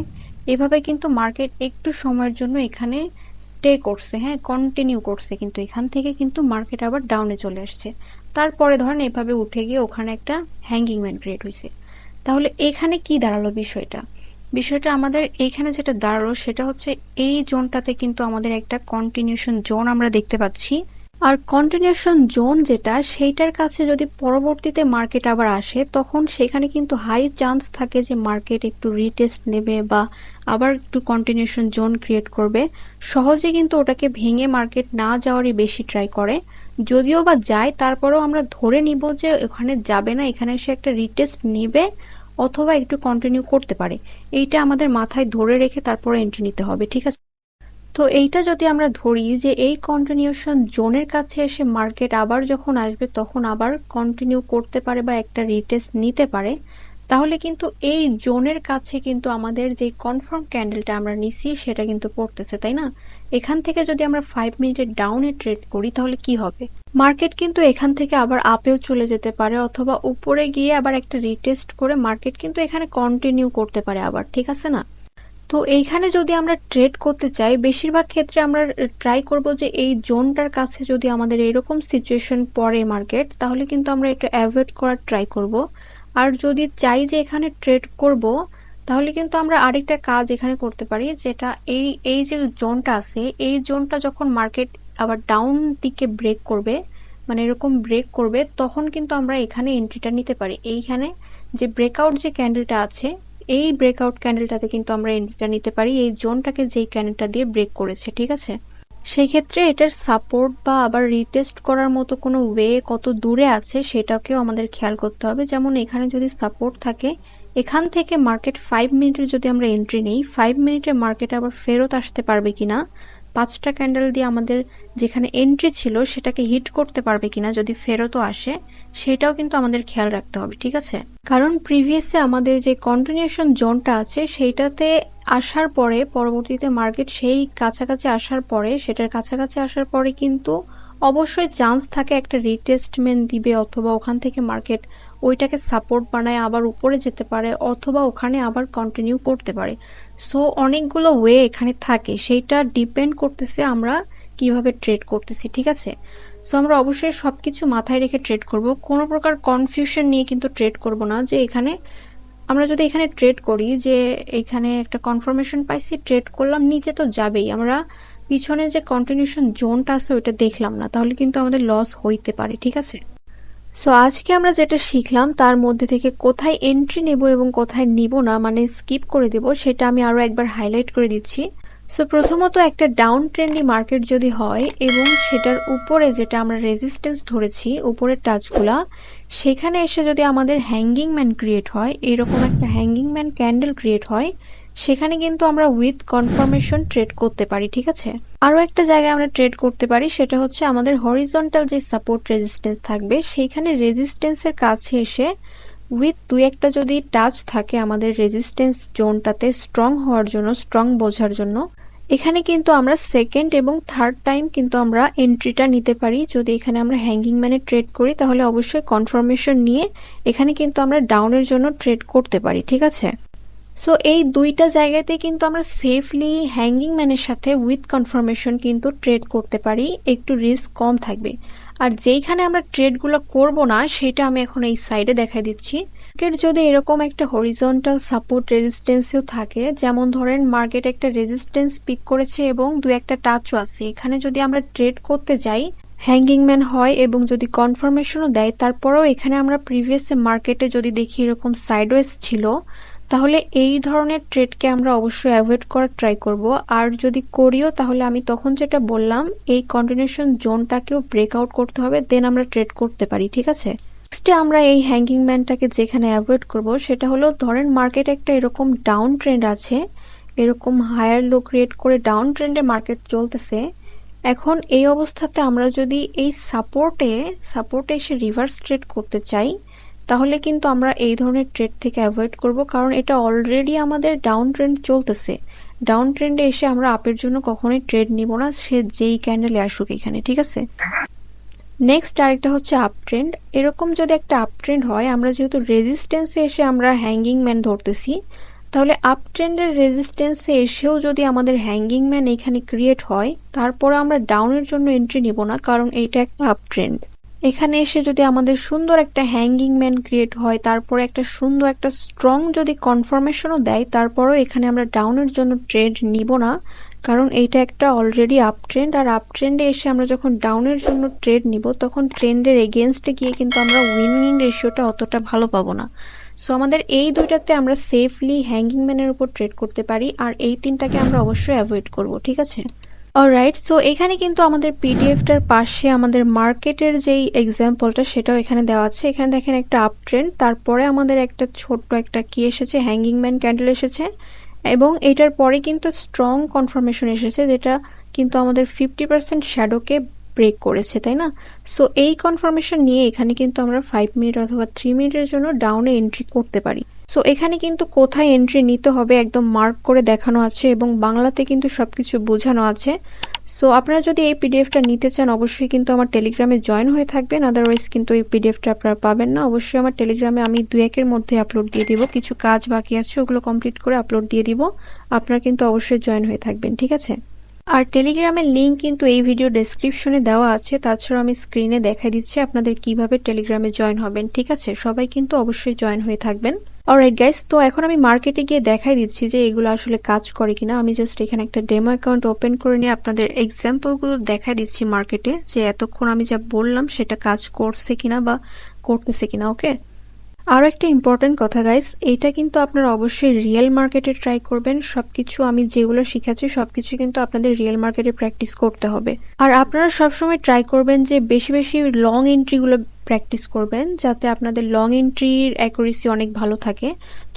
এভাবে কিন্তু মার্কেট একটু সময়ের জন্য এখানে স্টে করছে, হ্যাঁ কন্টিনিউ করছে, কিন্তু এখান থেকে কিন্তু মার্কেট আবার ডাউনে চলে আসছে। তারপরে ধরেন এভাবে উঠে গিয়ে ওখানে একটা হ্যাঙ্গিং ম্যান ক্রিয়েট হয়েছে। তাহলে এখানে কি দাঁড়ালো বিষয়টা? বিষয়টা আমাদের এখানে যেটা দাঁড়ালো সেটা হচ্ছে এই জোনটাতে কিন্তু আমাদের একটা কন্টিনিউশন জোন আমরা দেখতে পাচ্ছি। আর কন্টিনিউশন জোন যেটা সেইটার কাছে যদি পরবর্তীতে মার্কেট আবার আসে তখন সেখানে কিন্তু হাই চান্স থাকে যে মার্কেট একটু রিটেস্ট নেবে বা আবার একটু কন্টিনিউশন জোন ক্রিয়েট করবে। সহজে কিন্তু ওটাকে ভেঙে মার্কেট না যাওয়ারই বেশি ট্রাই করে। যদিও বা যায় তারপরেও আমরা ধরে নিব যে ওখানে যাবে না, এখানে এসে একটা রিটেস্ট নেবে অথবা একটু কন্টিনিউ করতে পারে। এইটা আমাদের মাথায় ধরে রেখে তারপরে এন্ট্রি নিতে হবে, ঠিক আছে? তো এইটা যদি আমরা ধরি যে এই কন্টিনিউশন জোনের কাছে এসে মার্কেট আবার যখন আসবে তখন আবার কন্টিনিউ করতে পারে বা একটা রিটেস্ট নিতে পারে, তাহলে কিন্তু এই জোনের কাছে কিন্তু আমাদের যে কনফার্ম ক্যান্ডেলটা আমরা নিছি সেটা কিন্তু পড়তেছে, তাই না? এখান থেকে যদি আমরা 5 মিনিটের ডাউনে ট্রেড করি তাহলে কি হবে? মার্কেট কিন্তু এখান থেকে আবার আপেও চলে যেতে পারে অথবা উপরে গিয়ে আবার একটা রিটেস্ট করে মার্কেট কিন্তু এখানে কন্টিনিউ করতে পারে আবার, ঠিক আছে না? তো এইখানে যদি আমরা ট্রেড করতে চাই, বেশিরভাগ ক্ষেত্রে আমরা ট্রাই করব যে এই জোনটার কাছে যদি আমাদের এরকম সিচুয়েশন পড়ে মার্কেট, তাহলে কিন্তু আমরা এটা অ্যাভয়েড করার ট্রাই করব। আর যদি চাই যে এখানে ট্রেড করব, তাহলে কিন্তু আমরা আরেকটা কাজ এখানে করতে পারি, যেটা এই এই যে জোনটা আছে, এই জোনটা যখন মার্কেট আবার ডাউন দিকে ব্রেক করবে, মানে এরকম ব্রেক করবে, তখন কিন্তু আমরা এখানে এন্ট্রিটা নিতে পারি। এইখানে যে ব্রেকআউট যে ক্যান্ডেলটা আছে, এই ব্রেকআউট ক্যান্ডেলটাতে কিন্তু আমরা এন্ট্রিটা নিতে পারি এই জোনটাকে যেই ক্যান্ডেলটা দিয়ে ব্রেক করেছে, ঠিক আছে? সেই ক্ষেত্রে এটার সাপোর্ট বা আবার রিটেস্ট করার মতো কোনো ওয়ে কত দূরে আছে সেটাকেও আমাদের খেয়াল করতে হবে। যেমন এখানে যদি সাপোর্ট থাকে, এখান থেকে মার্কেট 5 মিনিটের যদি আমরা এন্ট্রি নিই, 5 মিনিটে মার্কেট আবার ফেরত আসতে পারবে কিনা, 5টা ক্যান্ডেল দিয়ে আমাদের যেখানে এন্ট্রি ছিল সেটাকে হিট করতে পারবে কিনা, যদি ফেরতও আসে সেটাও কিন্তু আমাদের খেয়াল রাখতে হবে, ঠিক আছে? কারণ প্রিভিয়াসে আমাদের যে কন্টিনিউশন জোনটা আছে সেইটাতে আসার পরে পরবর্তীতে মার্কেট সেই কাছাকাছি আসার পরে, সেটার কাছাকাছি আসার পরে কিন্তু অবশ্যই চান্স থাকে একটা রিটেস্টমেন্ট দিবে অথবা ওখান থেকে মার্কেট ওইটাকে সাপোর্ট বানায় আবার উপরে যেতে পারে অথবা ওখানে আবার কন্টিনিউ করতে পারে। সো অনেকগুলো ওয়ে এখানে থাকে, সেইটা ডিপেন্ড করতেছে আমরা কিভাবে ট্রেড করতেছি, ঠিক আছে? সো আমরা অবশ্যই সবকিছু মাথায় রেখে ট্রেড করব, কোনো প্রকার কনফিউশন নিয়ে কিন্তু ট্রেড করব না। যে এখানে আমরা যদি এখানে ট্রেড করি যে এখানে একটা কনফার্মেশন পাইছি, ট্রেড করলাম, নিচে তো যাবেই, আমরা পিছনে যে কন্টিনিউশন জোনটা আছে ওইটা দেখলাম না, তাহলে কিন্তু আমাদের লস হইতে পারে, ঠিক আছে? সো আজকে আমরা যেটা শিখলাম তার মধ্যে থেকে কোথায় এন্ট্রি নেব এবং কোথায় নিব না, মানে স্কিপ করে দেব, সেটা আমি আরো একবার হাইলাইট করে দিচ্ছি। সো প্রথমত একটা ডাউন ট্রেন্ডি মার্কেট যদি হয় এবং সেটার উপরে যেটা আমরা রেজিস্ট্যান্স ধরেছি উপরের টাচগুলা, সেখানে এসে যদি আমাদের হ্যাঙ্গিং ম্যান ক্রিয়েট হয়, এরকম একটা হ্যাঙ্গিং ম্যান ক্যান্ডেল ক্রিয়েট হয়, সেখানে কিন্তু আমরা উইথ কনফার্মেশন ট্রেড করতে পারি, ঠিক আছে? আরও একটা জায়গায় আমরা ট্রেড করতে পারি, সেটা হচ্ছে আমাদের হরিজন্টাল যে সাপোর্ট রেজিস্ট্যান্স থাকবে সেইখানে রেজিস্ট্যান্সের কাছে এসে উইথ দুই একটা যদি টাচ থাকে আমাদের রেজিস্ট্যান্স জোনটাতে স্ট্রং হওয়ার জন্য, স্ট্রং বোঝার জন্য, এখানে কিন্তু আমরা সেকেন্ড এবং থার্ড টাইম কিন্তু আমরা এন্ট্রিটা নিতে পারি। যদি এখানে আমরা হ্যাঙ্গিং ম্যানে ট্রেড করি তাহলে অবশ্যই কনফার্মেশন নিয়ে এখানে কিন্তু আমরা ডাউনের জন্য ট্রেড করতে পারি, ঠিক আছে? সো এই দুইটা জায়গাতে কিন্তু আমরা সেফলি হ্যাঙ্গিং ম্যানের সাথে উইথ কনফার্মেশন কিন্তু ট্রেড করতে পারি, একটু রিস্ক কম থাকবে। আর যেইখানে আমরা ট্রেডগুলো করব না সেটা আমি এখন এই সাইডে দেখাই দিচ্ছি। মার্কেট যদি এরকম একটা হরিজন্টাল সাপোর্ট রেজিস্ট্যান্সও থাকে, যেমন ধরেন মার্কেট একটা রেজিস্ট্যান্স পিক করেছে এবং দু একটা টাচও আছে, এখানে যদি আমরা ট্রেড করতে যাই, হ্যাঙ্গিং ম্যান হয় এবং যদি কনফার্মেশনও দেয়, তারপরেও এখানে আমরা প্রিভিয়াস মার্কেটে যদি দেখি এরকম সাইডওয়েজ ছিল, তাহলে এই ধরনের ট্রেডকে আমরা অবশ্যই অ্যাভয়েড করার ট্রাই করব। আর যদি করিও তাহলে আমি তখন যেটা বললাম এই কন্টিনিউশন জোনটাকেও ব্রেকআউট করতে হবে, দেন আমরা ট্রেড করতে পারি, ঠিক আছে? নেক্সটে আমরা এই হ্যাঙ্গিং ম্যানটাকে যেখানে অ্যাভয়েড করব সেটা হলো, ধরেন মার্কেট একটা এরকম ডাউন ট্রেন্ড আছে, এরকম হায়ার লো ক্রিয়েট করে ডাউন ট্রেন্ডে মার্কেট চলতেছে। এখন এই অবস্থাতে আমরা যদি এই সাপোর্টে এসে রিভার্স ট্রেড করতে চাই, তাহলে কিন্তু আমরা এই ধরনের ট্রেড থেকে অ্যাভয়েড করব, কারণ এটা অলরেডি আমাদের ডাউন ট্রেন্ড চলতেছে। ডাউন ট্রেন্ডে এসে আমরা আপের জন্য কখনোই ট্রেড নিব না, সে যেই ক্যান্ডেলে আসুক এখানে, ঠিক আছে? নেক্সট আরেকটা হচ্ছে আপ ট্রেন্ড। এরকম যদি একটা আপ ট্রেন্ড হয়, আমরা যেহেতু রেজিস্ট্যান্সে এসে আমরা হ্যাঙ্গিং ম্যান ধরতেছি, তাহলে আপ ট্রেন্ডের রেজিস্ট্যান্সে এসেও যদি আমাদের হ্যাঙ্গিং ম্যান এখানে ক্রিয়েট হয়, তারপরে আমরা ডাউনের জন্য এন্ট্রি নিব না, কারণ এইটা একটা আপ ট্রেন্ড। এখানে এসে যদি আমাদের সুন্দর একটা হ্যাঙ্গিং ম্যান ক্রিয়েট হয়, তারপরে একটা সুন্দর একটা স্ট্রং যদি কনফার্মেশনও দেয়, তারপরেও এখানে আমরা ডাউনের জন্য ট্রেড নিব না, কারণ এইটা একটা অলরেডি আপ ট্রেন্ড। আর আপ ট্রেন্ডে এসে আমরা যখন ডাউনের জন্য ট্রেড নিব তখন ট্রেন্ডের এগেনস্টে গিয়ে কিন্তু আমরা উইনিং রেশিওটা অতটা ভালো পাবো না। সো আমাদের এই দুইটাতে আমরা সেফলি হ্যাঙ্গিং ম্যানের উপর ট্রেড করতে পারি, আর এই তিনটাকে আমরা অবশ্যই অ্যাভয়েড করব, ঠিক আছে? অলরাইট, সো এখানে কিন্তু আমাদের পিডিএফটার পাশে আমাদের মার্কেটের যেই এক্সাম্পলটা সেটাও এখানে দেওয়া আছে। এখানে দেখেন একটা আপ ট্রেন্ড, তারপরে আমাদের একটা ছোট্ট একটা কি এসেছে, হ্যাঙ্গিং ম্যান ক্যান্ডেল এসেছে, এবং এটার পরে কিন্তু স্ট্রং কনফার্মেশন এসেছে, যেটা কিন্তু আমাদের 50% শ্যাডোকে ব্রেক করেছে, তাই না? সো এই কনফার্মেশন নিয়ে এখানে কিন্তু আমরা 5 মিনিট অথবা 3 মিনিটের জন্য ডাউনে এন্ট্রি করতে পারি। সো এখানে কিন্তু কোথায় এন্ট্রি নিতে হবে একদম মার্ক করে দেখানো আছে এবং বাংলাতে কিন্তু সবকিছু বোঝানো আছে। সো আপনারা যদি এই পিডিএফটা নিতে চান অবশ্যই কিন্তু আমার টেলিগ্রামে জয়েন হয়ে থাকবেন, আদারওয়াইজ কিন্তু এই পিডিএফটা আপনারা পাবেন না। অবশ্যই আমার টেলিগ্রামে আমি 2-1-এর মধ্যে আপলোড দিয়ে দিব, কিছু কাজ বাকি আছে ওগুলো কমপ্লিট করে আপলোড দিয়ে দিব, আপনারা কিন্তু অবশ্যই জয়েন হয়ে থাকবেন, ঠিক আছে? আর টেলিগ্রামের লিঙ্ক কিন্তু এই ভিডিও ডেসক্রিপশনে দেওয়া আছে, তাছাড়া আমি স্ক্রিনে দেখাই দিচ্ছি আপনাদের কিভাবে টেলিগ্রামে জয়েন হবেন, ঠিক আছে? সবাই কিন্তু অবশ্যই জয়েন হয়ে থাকবেন। অলরাইট গাইস, তো এখন আমি মার্কেটে গিয়ে দেখাই দিচ্ছি যে এগুলো আসলে কাজ করে কিনা। আমি জাস্ট এখানে একটা ডেমো অ্যাকাউন্ট ওপেন করে নিয়ে আপনাদের এক্সাম্পলগুলো দেখাই দিচ্ছি মার্কেটে, যে এতক্ষণ আমি যা বললাম সেটা কাজ করছে কিনা বা করতেছে কিনা। ওকে, আরও একটা ইম্পর্টেন্ট কথা গাইস, এইটা কিন্তু আপনারা অবশ্যই রিয়েল মার্কেটে ট্রাই করবেন। সবকিছু আমি যেগুলো শিখাচ্ছি সবকিছু কিন্তু আপনাদের রিয়েল মার্কেটে প্র্যাকটিস করতে হবে। আর আপনারা সবসময় ট্রাই করবেন যে বেশি বেশি লং এন্ট্রিগুলো প্র্যাকটিস করবেন, যাতে আপনাদের লং এন্ট্রির অ্যাকুরেসি অনেক ভালো থাকে।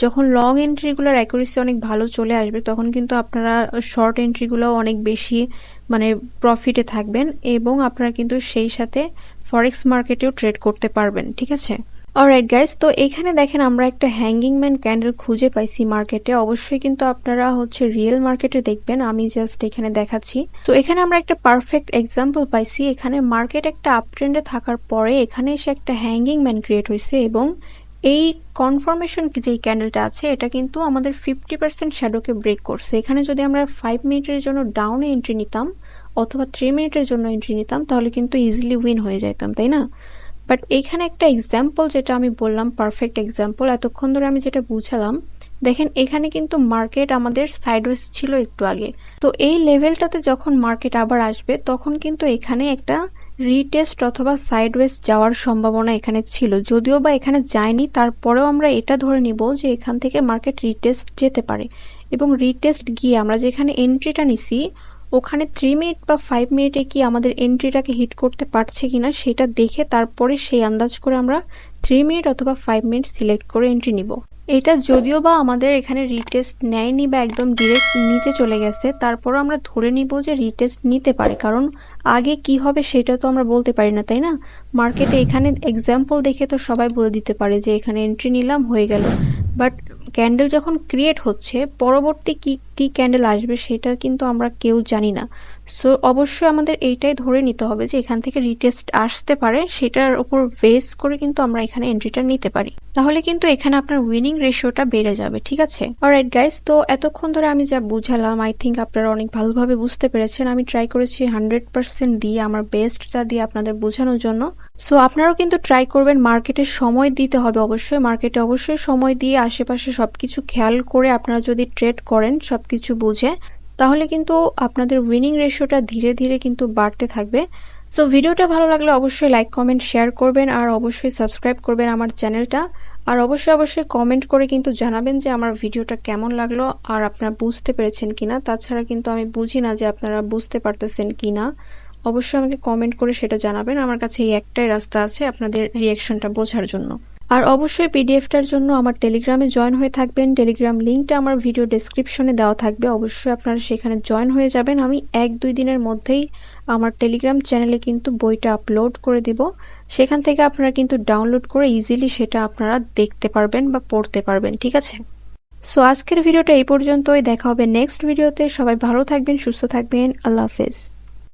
যখন লং এন্ট্রিগুলোর অ্যাকুরেসি অনেক ভালো চলে আসবে তখন কিন্তু আপনারা শর্ট এন্ট্রিগুলো অনেক বেশি মানে প্রফিটে থাকবেন, এবং আপনারা কিন্তু সেই সাথে ফরেক্স মার্কেটেও ট্রেড করতে পারবেন, ঠিক আছে? অলরাইট গাইস, তো এখানে দেখেন আমরা একটা হ্যাঙ্গিং ম্যান ক্যান্ডেল খুঁজে পাইছি মার্কেটে। অবশ্যই কিন্তু আপনারা রিয়েল মার্কেটে দেখবেন, আমি জাস্ট এখানে দেখাচ্ছি। তো এখানে আমরা একটা পারফেক্ট এক্সাম্পল পাইছি। এখানে মার্কেট একটা আপ ট্রেন্ডে থাকার পরে এখানে এসে একটা হ্যাঙ্গিং ম্যান ক্রিয়েট হয়েছে, এবং এই কনফার্মেশন যে ক্যান্ডেলটা আছে এটা কিন্তু আমাদের 50% শ্যাডোকে ব্রেক করছে। এখানে যদি আমরা 5 মিনিটের জন্য ডাউনে এন্ট্রি নিতাম অথবা 3 মিনিটের জন্য এন্ট্রি নিতাম তাহলে কিন্তু ইজিলি উইন হয়ে যেতাম, তাই না? বাট এখানে একটা এক্সাম্পল যেটা আমি বললাম পারফেক্ট এক্সাম্পল, এতক্ষণ ধরে আমি যেটা বুঝালাম, দেখেন এখানে কিন্তু মার্কেট আমাদের সাইডওয়েজ ছিল একটু আগে। তো এই লেভেলটাতে যখন মার্কেট আবার আসবে তখন কিন্তু এখানে একটা রিটেস্ট অথবা সাইডওয়েজ যাওয়ার সম্ভাবনা এখানে ছিল, যদিও বা এখানে যায়নি, তারপরেও আমরা এটা ধরে নিব যে এখান থেকে মার্কেট রিটেস্ট যেতে পারে। এবং রিটেস্ট গিয়ে আমরা যেখানে এন্ট্রিটা নিছি ওখানে 3 মিনিট বা 5 মিনিটে কি আমাদের এন্ট্রিটাকে হিট করতে পারছে কিনা সেটা দেখে তারপরে সেই আন্দাজ করে আমরা 3 মিনিট অথবা 5 মিনিট সিলেক্ট করে এন্ট্রি নিব। এটা যদিও বা আমাদের এখানে রিটেস্ট নেয়নি বা একদম ডিরেক্ট নিচে চলে গেছে, তারপরও আমরা ধরে নিব যে রিটেস্ট নিতে পারে, কারণ আগে কি হবে সেটা তো আমরা বলতে পারি না, তাই না? মার্কেটে এখানে এক্সাম্পল দেখে তো সবাই বলে দিতে পারে যে এখানে এন্ট্রি নিলাম হয়ে গেল, বাট ক্যান্ডেল যখন ক্রিয়েট হচ্ছে পরবর্তী কি কি ক্যান্ডেল আসবে সেটা কিন্তু আমরা কেউ জানি না। সো অবশ্যই আমাদের এইটাই ধরে নিতে হবে যে এখান থেকে রিটেস্ট আসতে পারে, সেটার উপর বেস করে কিন্তু আমরা এখানে এন্ট্রিটা নিতে পারি, তাহলে কিন্তু এখানে আপনার উইনিং রেশিওটা বেড়ে যাবে, ঠিক আছে? অলরাইট গাইস, তো এতক্ষণ ধরে আমি যা বুঝালাম আই থিঙ্ক আপনারা অনেক ভালোভাবে বুঝতে পেরেছেন। আমি ট্রাই করেছি 100% দিয়ে আমার বেস্টটা দিয়ে আপনাদের বোঝানোর জন্য। সো আপনারাও কিন্তু ট্রাই করবেন, মার্কেটে সময় দিতে হবে অবশ্যই, মার্কেটে অবশ্যই সময় দিয়ে আশেপাশে সবকিছু খেয়াল করে আপনারা যদি ট্রেড করেন সবকিছু বুঝে, তাহলে কিন্তু আপনাদের উইনিং রেশিওটা ধীরে ধীরে কিন্তু বাড়তে থাকবে। সো ভিডিওটা ভালো লাগলে অবশ্যই লাইক কমেন্ট শেয়ার করবেন, আর অবশ্যই সাবস্ক্রাইব করবেন আমার চ্যানেলটা, আর অবশ্যই কমেন্ট করে কিন্তু জানাবেন যে আমার ভিডিওটা কেমন লাগলো আর আপনারা বুঝতে পেরেছেন কিনা। তাছাড়া কিন্তু আমি বুঝি না যে আপনারা বুঝতে পারতেছেন কিনা, অবশ্যই আমাকে কমেন্ট করে সেটা জানাবেন। আমার কাছে এই একটাই রাস্তা আছে আপনাদের রিয়াকশনটা বোঝার জন্য। আর অবশ্যই পিডিএফটার জন্য আমার টেলিগ্রামে জয়েন হয়ে থাকবেন, টেলিগ্রাম লিঙ্কটা আমার ভিডিও ডেসক্রিপশনে দেওয়া থাকবে, অবশ্যই আপনারা সেখানে জয়েন হয়ে যাবেন। আমি 1-2 দিনের মধ্যেই আমার টেলিগ্রাম চ্যানেলে কিন্তু বইটা আপলোড করে দিব, সেখান থেকে আপনারা কিন্তু ডাউনলোড করে ইজিলি সেটা আপনারা দেখতে পারবেন বা পড়তে পারবেন, ঠিক আছে? সো আজকের ভিডিওটা এই পর্যন্তই, দেখা হবে নেক্সট ভিডিওতে। সবাই ভালো থাকবেন, সুস্থ থাকবেন, আল্লাহ হাফেজ।